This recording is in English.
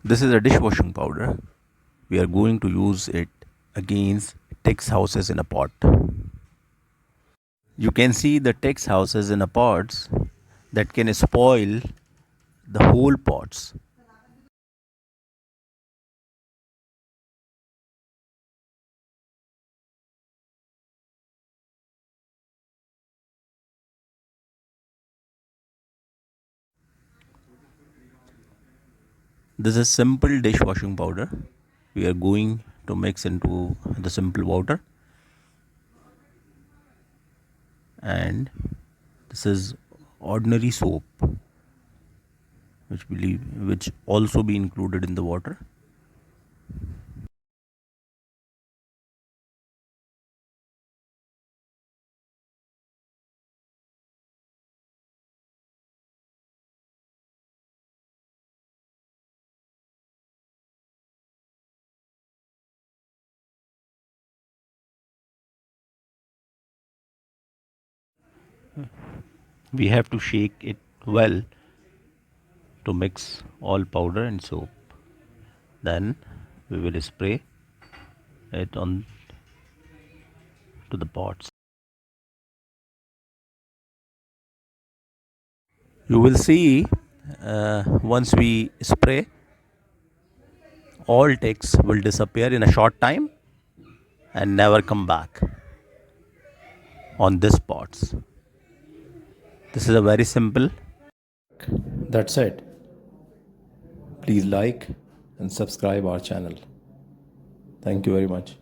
This is a dishwashing powder. We are going to use it against ticks houses in a pot. You can see the ticks houses in a pots that can spoil the whole pots. This is simple dishwashing powder. We are going to mix into the simple water, and this is ordinary soap which also be included in the water. We have to shake it well to mix all powder and soap. Then we will spray it on to the pots. You will see once we spray, all ticks will disappear in a short time and never come back on these pots. This is a very simple. That's it. Please like and subscribe our channel. Thank you very much.